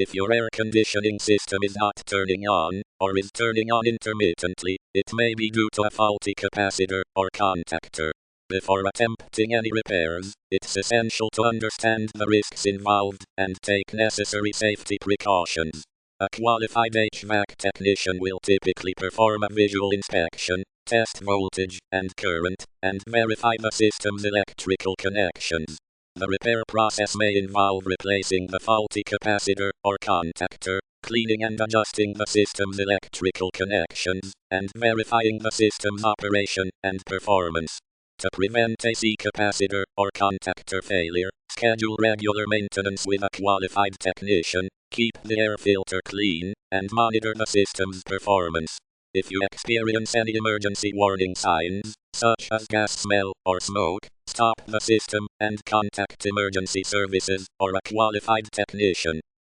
If your air conditioning system is not turning on, or is turning on intermittently, it may be due to a faulty capacitor or contactor. Before attempting any repairs, it's essential to understand the risks involved and take necessary safety precautions. A qualified HVAC technician will typically perform a visual inspection, test voltage and current, and verify the system's electrical connections. The repair process may involve replacing the faulty capacitor or contactor, cleaning and adjusting the system's electrical connections, and verifying the system's operation and performance. To prevent AC capacitor or contactor failure, schedule regular maintenance with a qualified technician, keep the air filter clean, and monitor the system's performance. If you experience any emergency warning signs, such as gas smell or smoke, stop the system and contact emergency services or a qualified technician.